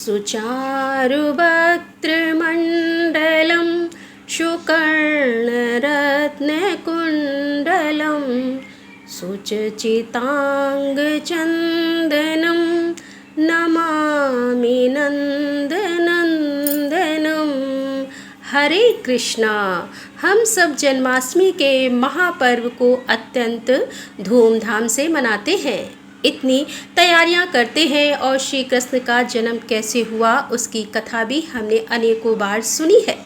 सुचारुवक्त्रमण्डलं शुकर्णरत्नकुण्डलं सुचचिताङ्गचन्दनं नमामि नन्दनन्दनं। हरे कृष्णा। हम सब जन्माष्टमी के महापर्व को अत्यंत धूमधाम से मनाते हैं, इतनी तैयारियां करते हैं और श्री कृष्ण का जन्म कैसे हुआ उसकी कथा भी हमने अनेकों बार सुनी है।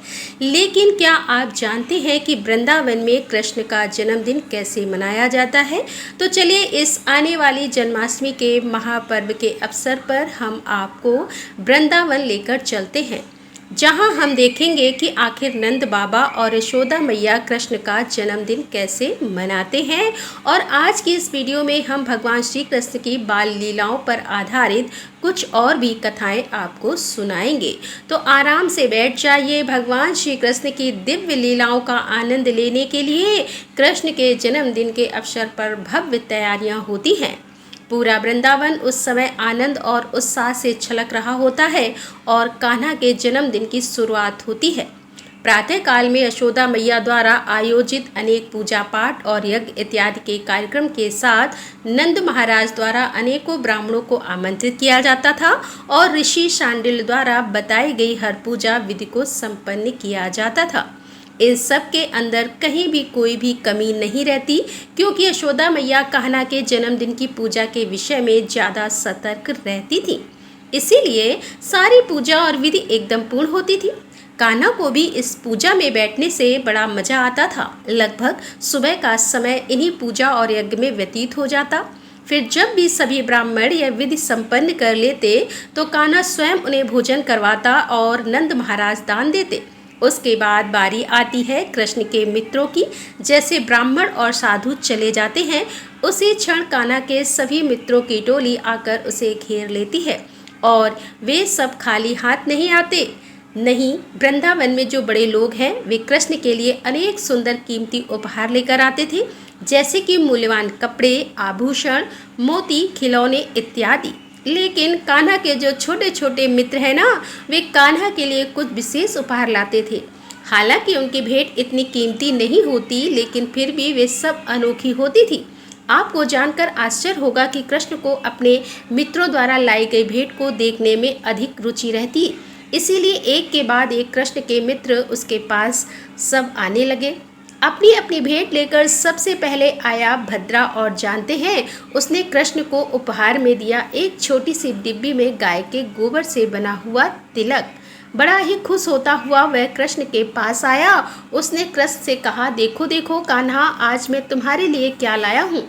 लेकिन क्या आप जानते हैं कि वृंदावन में कृष्ण का जन्मदिन कैसे मनाया जाता है? तो चलिए इस आने वाली जन्माष्टमी के महापर्व के अवसर पर हम आपको वृंदावन लेकर चलते हैं, जहां हम देखेंगे कि आखिर नंद बाबा और यशोदा मैया कृष्ण का जन्मदिन कैसे मनाते हैं। और आज की इस वीडियो में हम भगवान श्री कृष्ण की बाल लीलाओं पर आधारित कुछ और भी कथाएं आपको सुनाएंगे। तो आराम से बैठ जाइए। भगवान श्री कृष्ण की दिव्य लीलाओं का आनंद लेने के लिए कृष्ण के जन्मदिन के अवसर पर भव्य तैयारियां होती हैं। पूरा वृंदावन उस समय आनंद और उत्साह से छलक रहा होता है और कान्हा के जन्मदिन की शुरुआत होती है। प्रातः काल में यशोदा मैया द्वारा आयोजित अनेक पूजा पाठ और यज्ञ इत्यादि के कार्यक्रम के साथ नंद महाराज द्वारा अनेकों ब्राह्मणों को आमंत्रित किया जाता था और ऋषि शांडिल्य द्वारा बताई गई हर पूजा विधि को संपन्न किया जाता था। इन सब के अंदर कहीं भी कोई भी कमी नहीं रहती, क्योंकि यशोदा मैया कान्हा के जन्मदिन की पूजा के विषय में ज़्यादा सतर्क रहती थी। इसीलिए सारी पूजा और विधि एकदम पूर्ण होती थी। कान्हा को भी इस पूजा में बैठने से बड़ा मजा आता था। लगभग सुबह का समय इन्हीं पूजा और यज्ञ में व्यतीत हो जाता। फिर जब भी सभी ब्राह्मण यह विधि संपन्न कर लेते तो कान्हा स्वयं उन्हें भोजन करवाता और नंद महाराज दान देते। उसके बाद बारी आती है कृष्ण के मित्रों की। जैसे ब्राह्मण और साधु चले जाते हैं, उसी क्षण कान्हा के सभी मित्रों की टोली आकर उसे घेर लेती है। और वे सब खाली हाथ नहीं आते। नहीं, वृंदावन में जो बड़े लोग हैं वे कृष्ण के लिए अनेक सुंदर कीमती उपहार लेकर आते थे, जैसे कि मूल्यवान कपड़े, आभूषण, मोती, खिलौने इत्यादि। लेकिन कान्हा के जो छोटे छोटे मित्र हैं ना, वे कान्हा के लिए कुछ विशेष उपहार लाते थे। हालांकि उनकी भेंट इतनी कीमती नहीं होती, लेकिन फिर भी वे सब अनोखी होती थी। आपको जानकर आश्चर्य होगा कि कृष्ण को अपने मित्रों द्वारा लाई गई भेंट को देखने में अधिक रुचि रहती। इसीलिए एक के बाद एक कृष्ण के मित्र उसके पास सब आने लगे। अपनी अपनी भेंट लेकर सबसे पहले आया भद्रा, और जानते हैं उसने कृष्ण को उपहार में दिया एक छोटी सी डिब्बी में गाय के गोबर से बना हुआ तिलक। बड़ा ही खुश होता हुआ वह कृष्ण के पास आया। उसने कृष्ण से कहा, देखो देखो कान्हा, आज मैं तुम्हारे लिए क्या लाया हूँ।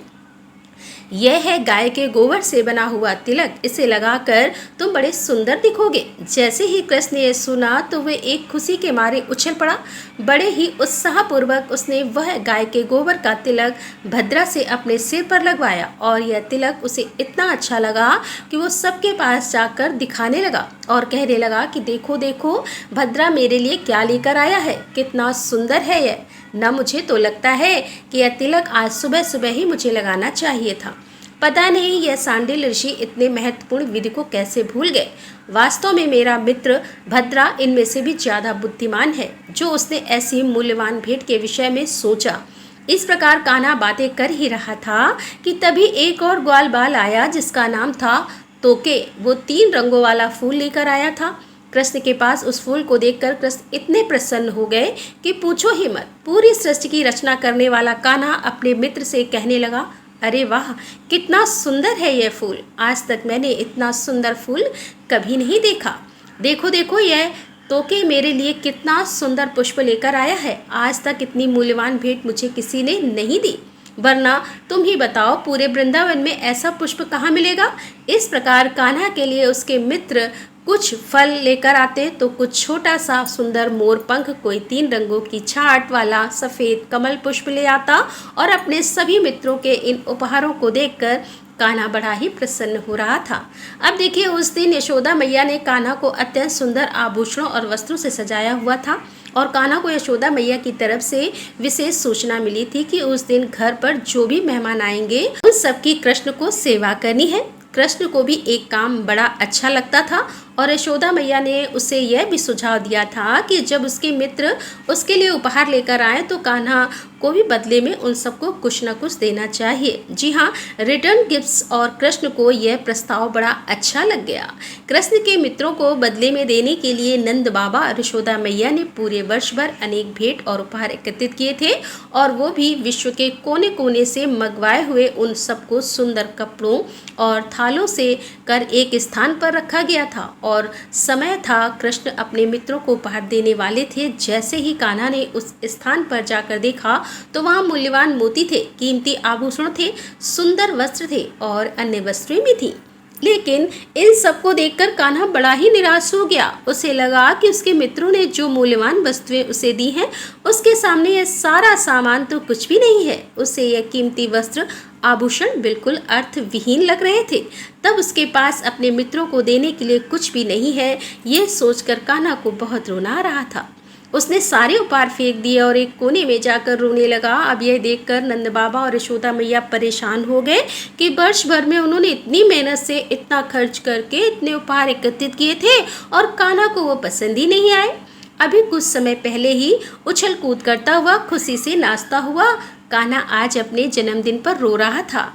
यह है गाय के गोबर से बना हुआ तिलक, इसे लगाकर तुम बड़े सुंदर दिखोगे। जैसे ही कृष्ण ने सुना तो वह एक खुशी के मारे उछल पड़ा। बड़े ही उत्साहपूर्वक उसने वह गाय के गोबर का तिलक भद्रा से अपने सिर पर लगवाया और यह तिलक उसे इतना अच्छा लगा कि वो सबके पास जाकर दिखाने लगा और कहने लगा कि देखो देखो भद्रा मेरे लिए क्या लेकर आया है, कितना सुंदर है यह। न मुझे तो लगता है कि यह तिलक आज सुबह सुबह ही मुझे लगाना चाहिए था। पता नहीं यह सांडिल्य ऋषि इतने महत्वपूर्ण विधि को कैसे भूल गए। वास्तव में मेरा मित्र भद्रा इनमें से भी ज़्यादा बुद्धिमान है, जो उसने ऐसी मूल्यवान भेंट के विषय में सोचा। इस प्रकार कान्हा बातें कर ही रहा था कि तभी एक और ग्वाल बाल आया, जिसका नाम था तोके। वो 3 रंगों वाला फूल लेकर आया था। कृष्ण के पास उस फूल को देखकर कृष्ण इतने प्रसन्न हो गए कि पूछो ही मत। पूरी सृष्टि की रचना करने वाला कान्हा अपने मित्र से कहने लगा, अरे वाह, कितना सुंदर है यह फूल। आज तक मैंने इतना सुंदर फूल कभी नहीं देखा। देखो देखो यह तोके मेरे लिए कितना सुंदर पुष्प लेकर आया है। आज तक इतनी मूल्यवान भेंट मुझे किसी ने नहीं दी। वरना तुम ही बताओ, पूरे वृंदावन में ऐसा पुष्प कहाँ मिलेगा। इस प्रकार कान्हा के लिए उसके मित्र कुछ फल लेकर आते तो कुछ छोटा सा सुंदर मोर पंख, कोई 3 रंगों की छाट वाला सफ़ेद कमल पुष्प ले आता। और अपने सभी मित्रों के इन उपहारों को देखकर कान्हा बड़ा ही प्रसन्न हो रहा था। अब देखिए, उस दिन यशोदा मैया ने कान्हा को अत्यंत सुंदर आभूषणों और वस्त्रों से सजाया हुआ था और कान्हा को यशोदा मैया की तरफ से विशेष सूचना मिली थी कि उस दिन घर पर जो भी मेहमान आएंगे उन सबकी कृष्ण को सेवा करनी है। कृष्ण को भी एक काम बड़ा अच्छा लगता था और यशोदा मैया ने उसे यह भी सुझाव दिया था कि जब उसके मित्र उसके लिए उपहार लेकर आए तो कान्हा को भी बदले में उन सबको कुछ न कुछ देना चाहिए। जी हाँ, रिटर्न गिफ्ट्स, और कृष्ण को यह प्रस्ताव बड़ा अच्छा लग गया। कृष्ण के मित्रों को बदले में देने के लिए नंद बाबा और यशोदा मैया ने पूरे वर्ष भर अनेक भेंट और उपहार एकत्रित किए थे, और वो भी विश्व के कोने कोने से मंगवाए हुए उन सबको सुंदर कपड़ों और थालों से कर एक स्थान पर रखा गया था। और समय था, कृष्ण अपने मित्रों को उपहार देने वाले थे। जैसे ही कान्हा ने उस स्थान पर जाकर देखा तो वहाँ मूल्यवान मोती थे, कीमती आभूषण थे, सुंदर वस्त्र थे और अन्य वस्तुएं भी थी। लेकिन इन सबको देखकर कान्हा बड़ा ही निराश हो गया। उसे लगा कि उसके मित्रों ने जो मूल्यवान वस्तुएं उसे दी हैं, उसके सामने यह सारा सामान तो कुछ भी नहीं है। उसे यह कीमती वस्त्र आभूषण बिल्कुल अर्थविहीन लग रहे थे। तब उसके पास अपने मित्रों को देने के लिए कुछ भी नहीं है, ये सोचकर कान्हा को बहुत रोना आ रहा था। उसने सारे उपहार फेंक दिए और एक कोने में जाकर रोने लगा। अब यह देखकर नंद बाबा और यशोदा मैया परेशान हो गए कि वर्ष भर में उन्होंने इतनी मेहनत से इतना खर्च करके इतने उपहार एकत्रित किए थे और कान्हा को वो पसंद ही नहीं आए। अभी कुछ समय पहले ही उछल कूद करता हुआ, खुशी से नाचता हुआ कान्हा आज अपने जन्मदिन पर रो रहा था।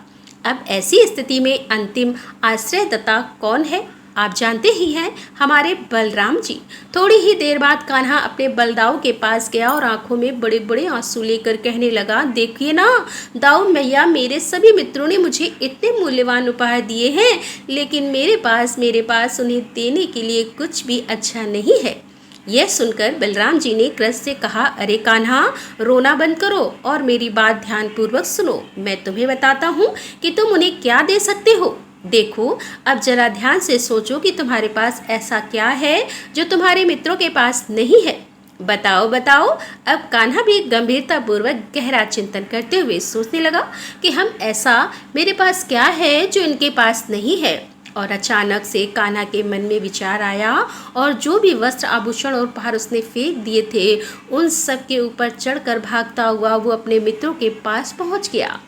अब ऐसी स्थिति में अंतिम आश्रयदाता कौन है? आप जानते ही हैं, हमारे बलराम जी। थोड़ी ही देर बाद कान्हा अपने बलदाऊ के पास गया और आंखों में बड़े बड़े आंसू लेकर कहने लगा, देखिए ना दाऊ मैया, मेरे सभी मित्रों ने मुझे इतने मूल्यवान उपहार दिए हैं, लेकिन मेरे पास उन्हें देने के लिए कुछ भी अच्छा नहीं है। यह सुनकर बलराम जी ने कृष्ण से कहा, अरे कान्हा, रोना बंद करो और मेरी बात ध्यानपूर्वक सुनो। मैं तुम्हें बताता हूँ कि तुम उन्हें क्या दे सकते हो। देखो, अब जरा ध्यान से सोचो कि तुम्हारे पास ऐसा क्या है जो तुम्हारे मित्रों के पास नहीं है। बताओ बताओ। अब कान्हा भी गंभीरता पूर्वक गहरा चिंतन करते हुए सोचने लगा कि मेरे पास क्या है जो इनके पास नहीं है। और अचानक से कान्हा के मन में विचार आया और जो भी वस्त्र आभूषण और उपहार उसने फेंक दिए थे, उन सब के ऊपर चढ़कर भागता हुआ वो अपने मित्रों के पास पहुंच गया।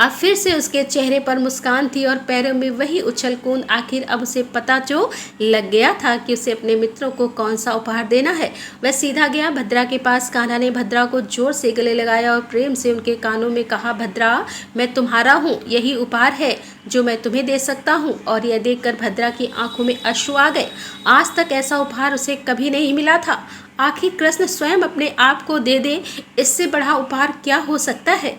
अब फिर से उसके चेहरे पर मुस्कान थी और पैरों में वही उछल कूद। आखिर अब उसे पता जो लग गया था कि उसे अपने मित्रों को कौन सा उपहार देना है। वह सीधा गया भद्रा के पास। कान्हा ने भद्रा को जोर से गले लगाया और प्रेम से उनके कानों में कहा, भद्रा, मैं तुम्हारा हूँ, यही उपहार है जो मैं तुम्हें दे सकता हूँ। और यह देखकर भद्रा की आंखों में अश्रु आ गए। आज तक ऐसा उपहार उसे कभी नहीं मिला था। आखिर कृष्ण स्वयं अपने आप को दे दे, इससे बड़ा उपहार क्या हो सकता है।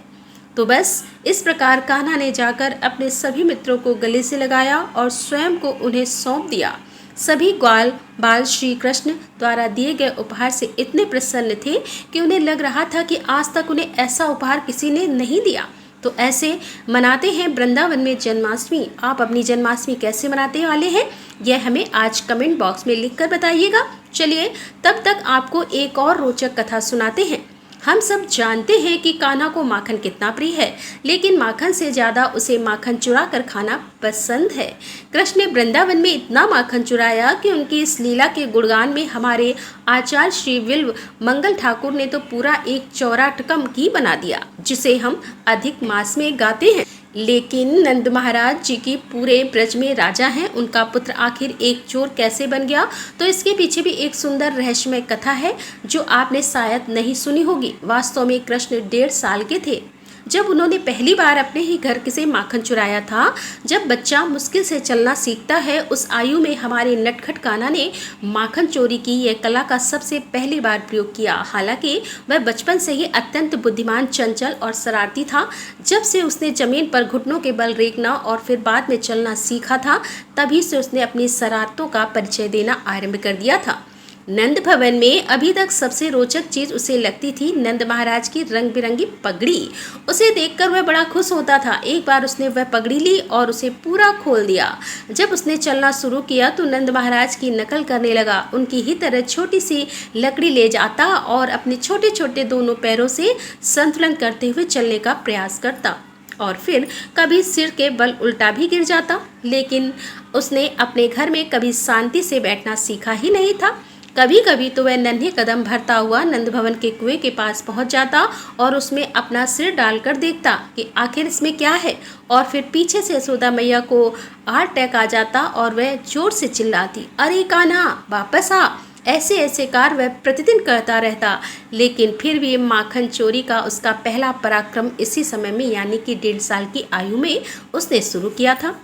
तो बस इस प्रकार कान्हा ने जाकर अपने सभी मित्रों को गले से लगाया और स्वयं को उन्हें सौंप दिया। सभी ग्वाल बाल श्री कृष्ण द्वारा दिए गए उपहार से इतने प्रसन्न थे कि उन्हें लग रहा था कि आज तक उन्हें ऐसा उपहार किसी ने नहीं दिया। तो ऐसे मनाते हैं वृंदावन में जन्माष्टमी। आप अपनी जन्माष्टमी कैसे मनाते वाले हैं, यह हमें आज कमेंट बॉक्स में लिखकर बताइएगा। चलिए, तब तक आपको एक और रोचक कथा सुनाते हैं। हम सब जानते हैं कि कान्हा को माखन कितना प्रिय है, लेकिन माखन से ज़्यादा उसे माखन चुरा कर खाना पसंद है। कृष्ण ने वृंदावन में इतना माखन चुराया कि उनकी इस लीला के गुणगान में हमारे आचार्य श्री विल्व मंगल ठाकुर ने तो पूरा एक चौरा टकम की बना दिया, जिसे हम अधिक मास में गाते हैं। लेकिन नंद महाराज जी की पूरे ब्रज में राजा हैं, उनका पुत्र आखिर एक चोर कैसे बन गया, तो इसके पीछे भी एक सुंदर रहस्यमय कथा है जो आपने शायद नहीं सुनी होगी। वास्तव में कृष्ण 1.5 साल के थे जब उन्होंने पहली बार अपने ही घर से माखन चुराया था। जब बच्चा मुश्किल से चलना सीखता है, उस आयु में हमारे नटखट कान्हा ने माखन चोरी की यह कला का सबसे पहली बार प्रयोग किया। हालांकि वह बचपन से ही अत्यंत बुद्धिमान, चंचल और शरारती था। जब से उसने जमीन पर घुटनों के बल रेंगना और फिर बाद में चलना सीखा था, तभी से उसने अपनी शरारतों का परिचय देना आरंभ कर दिया था। नंद भवन में अभी तक सबसे रोचक चीज उसे लगती थी नंद महाराज की रंग बिरंगी पगड़ी। उसे देखकर वह बड़ा खुश होता था। एक बार उसने वह पगड़ी ली और उसे पूरा खोल दिया। जब उसने चलना शुरू किया तो नंद महाराज की नकल करने लगा। उनकी ही तरह छोटी सी लकड़ी ले जाता और अपने छोटे छोटे दोनों पैरों से संतुलन करते हुए चलने का प्रयास करता और फिर कभी सिर के बल उल्टा भी गिर जाता। लेकिन उसने अपने घर में कभी शांति से बैठना सीखा ही नहीं था। कभी कभी तो वह नन्हे कदम भरता हुआ नंद भवन के कुएं के पास पहुंच जाता और उसमें अपना सिर डालकर देखता कि आखिर इसमें क्या है। और फिर पीछे से यशोदा मैया को हार्ट अटैक आ जाता और वह जोर से चिल्लाती, अरे कान्हा वापस आ। ऐसे ऐसे कार्य वह प्रतिदिन करता रहता, लेकिन फिर भी माखन चोरी का उसका पहला पराक्रम इसी समय में यानी कि 1.5 साल की आयु में उसने शुरू किया था।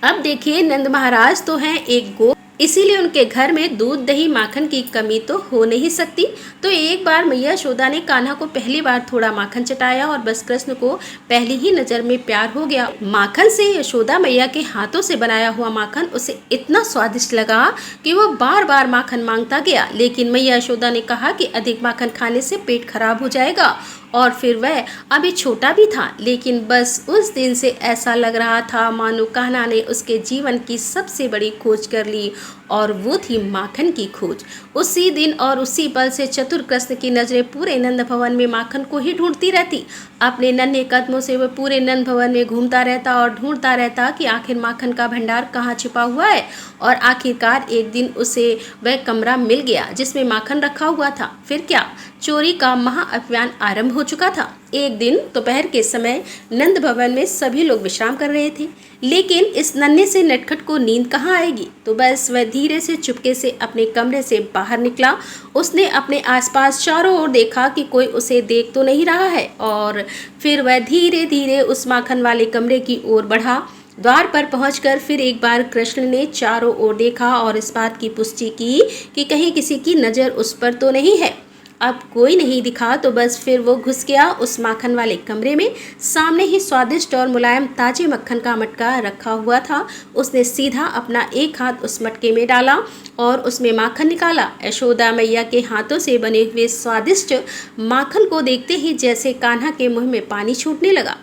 अब देखिए, नंद महाराज तो हैं एक गो, इसीलिए उनके घर में दूध दही माखन की कमी तो हो नहीं सकती। तो एक बार मैया यशोदा ने कान्हा को पहली बार थोड़ा माखन चटाया और बस कृष्ण को पहली ही नज़र में प्यार हो गया। माखन से यशोदा मैया के हाथों से बनाया हुआ माखन उसे इतना स्वादिष्ट लगा कि वो बार बार माखन मांगता गया। लेकिन मैया यशोदा ने कहा कि अधिक माखन खाने से पेट खराब हो जाएगा। और फिर वह अभी छोटा भी था, लेकिन बस उस दिन से ऐसा लग रहा था मानो कान्हा ने उसके जीवन की सबसे बड़ी खोज कर ली, और वो थी माखन की खोज। उसी दिन और उसी पल से चतुर कृष्ण की नज़रें पूरे नंद भवन में माखन को ही ढूंढती रहती। अपने नन्हे कदमों से वह पूरे नंद भवन में घूमता रहता और ढूंढता रहता कि आखिर माखन का भंडार कहाँ छिपा हुआ है। और आखिरकार एक दिन उसे वह कमरा मिल गया जिसमें माखन रखा हुआ था। फिर क्या, चोरी का महाअभियान आरंभ हो चुका था। एक दिन दोपहर के समय नंद भवन में सभी लोग विश्राम कर रहे थे, लेकिन इस नन्हे से नटखट को नींद कहाँ आएगी। तो बस वह धीरे से चुपके से अपने कमरे से बाहर निकला। उसने अपने आसपास चारों ओर देखा कि कोई उसे देख तो नहीं रहा है, और फिर वह धीरे धीरे उस माखन वाले कमरे की ओर बढ़ा। द्वार पर पहुंचकर फिर एक बार कृष्ण ने चारों ओर देखा और इस बात की पुष्टि की कि कहीं किसी की नज़र उस पर तो नहीं है। अब कोई नहीं दिखा तो बस फिर वो घुस गया उस माखन वाले कमरे में। सामने ही स्वादिष्ट और मुलायम ताजे मक्खन का मटका रखा हुआ था। उसने सीधा अपना एक हाथ उस मटके में डाला और उसमें माखन निकाला। यशोदा मैया के हाथों से बने हुए स्वादिष्ट माखन को देखते ही जैसे कान्हा के मुंह में पानी छूटने लगा।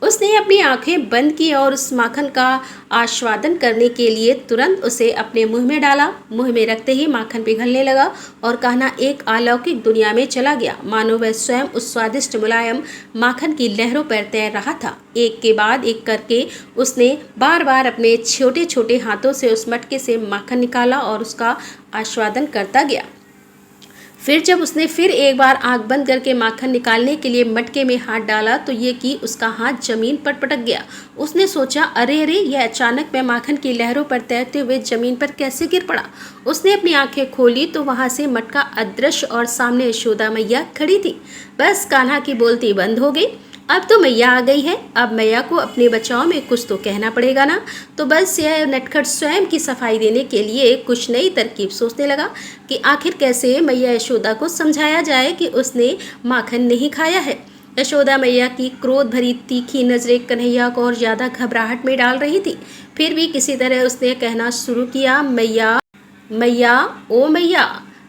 उसने अपनी आंखें बंद की और उस माखन का आस्वादन करने के लिए तुरंत उसे अपने मुंह में डाला। मुंह में रखते ही माखन पिघलने लगा और कान्हा एक अलौकिक दुनिया में चला गया, मानो वह स्वयं उस स्वादिष्ट मुलायम माखन की लहरों पर तैर रहा था। एक के बाद एक करके उसने बार बार अपने छोटे छोटे हाथों से उस मटके से माखन निकाला और उसका आस्वादन करता गया। फिर जब उसने फिर एक बार आंख बंद करके माखन निकालने के लिए मटके में हाथ डाला तो ये कि उसका हाथ जमीन पर पटक गया। उसने सोचा, अरे अरे, यह अचानक मैं माखन की लहरों पर तैरते हुए जमीन पर कैसे गिर पड़ा। उसने अपनी आंखें खोली तो वहां से मटका अदृश्य और सामने यशोदा मैया खड़ी थी। बस कान्हा की बोलती बंद हो गई। अब तो मैया आ गई है, अब मैया को अपने बचाव में कुछ तो कहना पड़ेगा ना। तो बस यह नटखट स्वयं की सफाई देने के लिए कुछ नई तरकीब सोचने लगा कि आखिर कैसे मैया यशोदा को समझाया जाए कि उसने माखन नहीं खाया है। यशोदा मैया की क्रोध भरी तीखी नज़रें कन्हैया को और ज़्यादा घबराहट में डाल रही थी। फिर भी किसी तरह उसने कहना शुरू किया, मैया मैया, ओ मैया।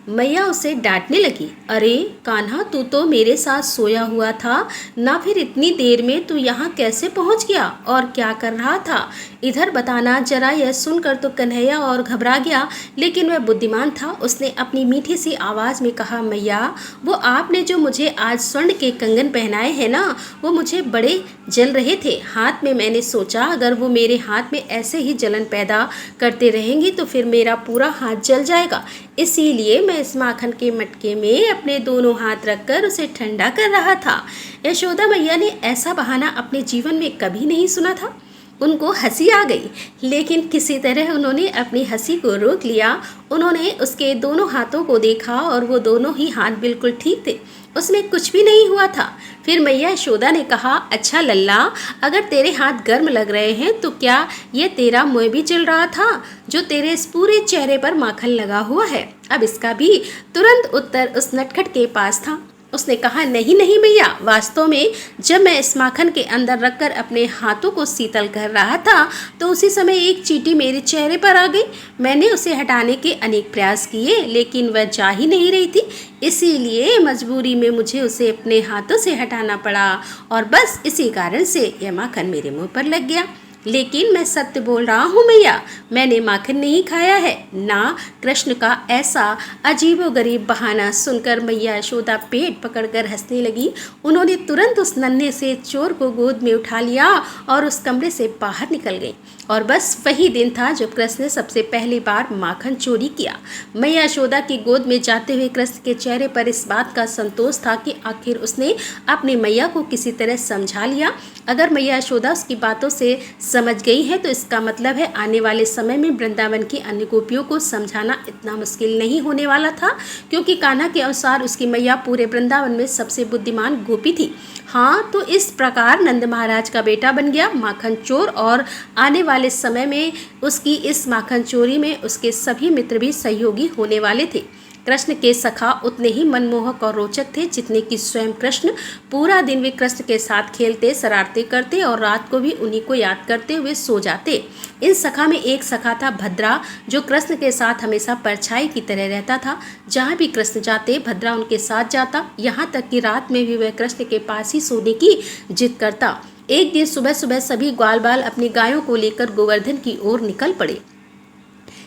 मैया उसे डांटने लगी, अरे कान्हा, तू तो मेरे साथ सोया हुआ था ना, फिर इतनी देर में तू यहाँ कैसे पहुँच गया और क्या कर रहा था, इधर बताना जरा। यह सुनकर तो कन्हैया और घबरा गया, लेकिन वह बुद्धिमान था। उसने अपनी मीठी सी आवाज़ में कहा, मैया, वो आपने जो मुझे आज स्वर्ण के कंगन पहनाए हैं ना, वो मुझे बड़े जल रहे थे हाथ में। मैंने सोचा अगर वो मेरे हाथ में ऐसे ही जलन पैदा करते रहेंगी तो फिर मेरा पूरा हाथ जल जाएगा, इसीलिए मैं इस माखन के मटके में अपने दोनों हाथ रखकर उसे ठंडा कर रहा था। यशोदा मैया ने ऐसा बहाना अपने जीवन में कभी नहीं सुना था। उनको हंसी आ गई, लेकिन किसी तरह उन्होंने अपनी हंसी को रोक लिया। उन्होंने उसके दोनों हाथों को देखा और वो दोनों ही हाथ बिल्कुल ठीक थे, उसमें कुछ भी नहीं हुआ था। फिर मैया यशोदा ने कहा, अच्छा लल्ला, अगर तेरे हाथ गर्म लग रहे हैं तो क्या ये तेरा मुंह भी जल रहा था जो तेरे इस पूरे चेहरे पर माखन लगा हुआ है। अब इसका भी तुरंत उत्तर उस नटखट के पास था। उसने कहा, नहीं नहीं मैया, वास्तव में जब मैं इस माखन के अंदर रखकर अपने हाथों को शीतल कर रहा था तो उसी समय एक चींटी मेरे चेहरे पर आ गई। मैंने उसे हटाने के अनेक प्रयास किए, लेकिन वह जा ही नहीं रही थी, इसीलिए मजबूरी में मुझे उसे अपने हाथों से हटाना पड़ा और बस इसी कारण से यह माखन मेरे मुंह पर लग गया। लेकिन मैं सत्य बोल रहा हूँ मैया, मैंने माखन नहीं खाया है ना। कृष्ण का ऐसा अजीबोगरीब बहाना सुनकर मैया यशोदा पेट पकड़कर हंसने लगी। उन्होंने तुरंत उस नन्हे से चोर को गोद में उठा लिया और उस कमरे से बाहर निकल गई। और बस वही दिन था जब कृष्ण ने सबसे पहली बार माखन चोरी किया। मैया यशोदा की गोद में जाते हुए कृष्ण के चेहरे पर इस बात का संतोष था कि आखिर उसने अपनी मैया को किसी तरह समझा लिया। अगर मैया यशोदा उसकी बातों से समझ गई है तो इसका मतलब है आने वाले समय में वृंदावन की अन्य गोपियों को समझाना इतना मुश्किल नहीं होने वाला था, क्योंकि कान्हा के अनुसार उसकी मैया पूरे वृंदावन में सबसे बुद्धिमान गोपी थी। हाँ, तो इस प्रकार नंद महाराज का बेटा बन गया माखन चोर, और आने वाले समय में उसकी इस माखन चोरी में उसके सभी मित्र भी सहयोगी होने वाले थे। कृष्ण के सखा उतने ही मनमोहक और रोचक थे जितने कि स्वयं कृष्ण। पूरा दिन वे कृष्ण के साथ खेलते, शरारतें करते और रात को भी उन्हीं को याद करते हुए सो जाते। इन सखा में एक सखा था भद्रा, जो कृष्ण के साथ हमेशा परछाई की तरह रहता था। जहाँ भी कृष्ण जाते भद्रा उनके साथ जाता, यहाँ तक कि रात में भी वह कृष्ण के पास ही सोने की जिद करता। एक दिन सुबह सुबह सभी ग्वाल बाल अपनी गायों को लेकर गोवर्धन की ओर निकल पड़े,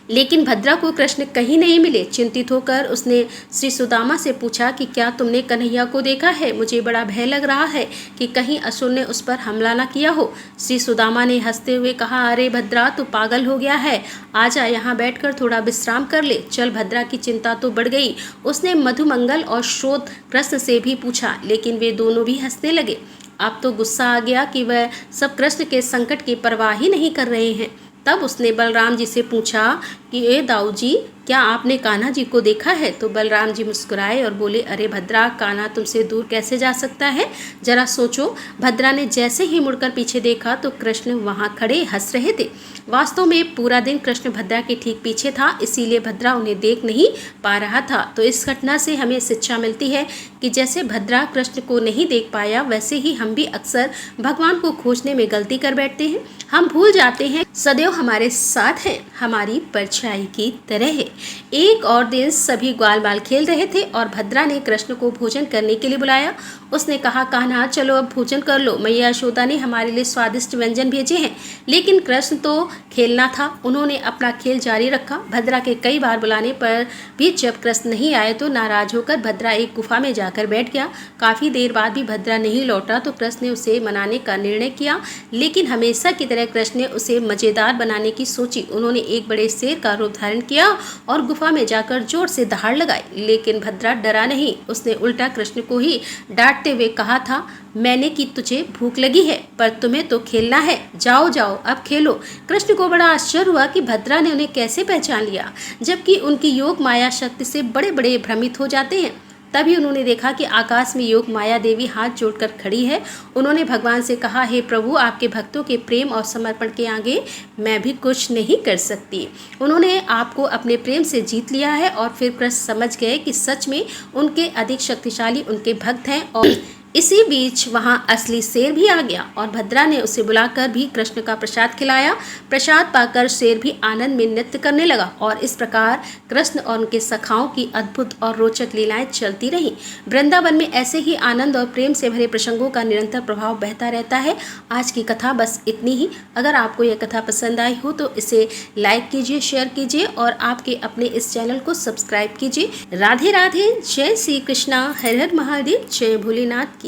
लेकिन भद्रा को कृष्ण कहीं नहीं मिले। चिंतित होकर उसने श्री सुदामा से पूछा कि क्या तुमने कन्हैया को देखा है? मुझे बड़ा भय लग रहा है कि कहीं असुर ने उस पर हमला न किया हो। श्री सुदामा ने हंसते हुए कहा, अरे भद्रा, तू पागल हो गया है। आजा, यहाँ बैठकर थोड़ा विश्राम कर ले। चल। भद्रा की चिंता तो बढ़ गई। उसने मधुमंगल और श्रोत कृष्ण से भी पूछा, लेकिन वे दोनों भी हंसने लगे। अब तो गुस्सा आ गया कि वह सब कृष्ण के संकट की परवाह ही नहीं कर रहे हैं। तब उसने बलराम जी से पूछा कि ए दाऊ जी, क्या आपने कान्हा जी को देखा है? तो बलराम जी मुस्कुराए और बोले, अरे भद्रा, कान्हा तुमसे दूर कैसे जा सकता है? जरा सोचो। भद्रा ने जैसे ही मुड़कर पीछे देखा तो कृष्ण वहाँ खड़े हंस रहे थे। वास्तव में पूरा दिन कृष्ण भद्रा के ठीक पीछे था, इसीलिए भद्रा उन्हें देख नहीं पा रहा था। तो इस घटना से हमें शिक्षा मिलती है कि जैसे भद्रा कृष्ण को नहीं देख पाया, वैसे ही हम भी अक्सर भगवान को खोजने में गलती कर बैठते हैं। हम भूल जाते हैं सदैव हमारे साथ हैं, हमारी परछाई की तरह है। एक और दिन सभी ग्वाल बाल खेल रहे थे और भद्रा ने कृष्ण को भोजन करने के लिए बुलाया। उसने कहा, कान्हा चलो अब भोजन कर लो, मैया यशोदा ने हमारे लिए स्वादिष्ट व्यंजन भेजे हैं। लेकिन कृष्ण तो खेलना था, उन्होंने अपना खेल जारी रखा। भद्रा के कई बार बुलाने पर भी जब कृष्ण नहीं आए तो नाराज होकर भद्रा एक गुफा में जाकर बैठ गया। काफ़ी देर बाद भी भद्रा नहीं लौटा तो कृष्ण ने उसे मनाने का निर्णय किया, लेकिन हमेशा की तरह कृष्ण ने उसे मज़ेदार बनाने की सोची। उन्होंने एक बड़े शेर का रूप धारण किया और गुफा में जाकर जोर से दहाड़ लगाई, लेकिन भद्रा डरा नहीं। उसने उल्टा कृष्ण को ही डांटते हुए कहा था, मैंने कि तुझे भूख लगी है, पर तुम्हें तो खेलना है। जाओ जाओ अब खेलो। कृष्ण को बड़ा आश्चर्य हुआ कि भद्रा ने उन्हें कैसे पहचान लिया, जबकि उनकी योग माया शक्ति से बड़े बड़े भ्रमित हो जाते हैं। तभी उन्होंने देखा कि आकाश में योग माया देवी हाथ जोड़कर खड़ी है। उन्होंने भगवान से कहा, हे प्रभु, आपके भक्तों के प्रेम और समर्पण के आगे मैं भी कुछ नहीं कर सकती। उन्होंने आपको अपने प्रेम से जीत लिया है। और फिर कृष्ण समझ गए कि सच में उनके अधिक शक्तिशाली उनके भक्त हैं। और इसी बीच वहां असली शेर भी आ गया और भद्रा ने उसे बुलाकर भी कृष्ण का प्रसाद खिलाया। प्रसाद पाकर शेर भी आनंद में नृत्य करने लगा और इस प्रकार कृष्ण और उनके सखाओं की अद्भुत और रोचक लीलाएं चलती रहीं। वृंदावन में ऐसे ही आनंद और प्रेम से भरे प्रसंगों का निरंतर प्रभाव बहता रहता है। आज की कथा बस इतनी ही। अगर आपको यह कथा पसंद आई हो तो इसे लाइक कीजिए, शेयर कीजिए और आपके अपने इस चैनल को सब्सक्राइब कीजिए। राधे राधे। जय श्री कृष्णा। हर हर महादेव। जय भोलेनाथ।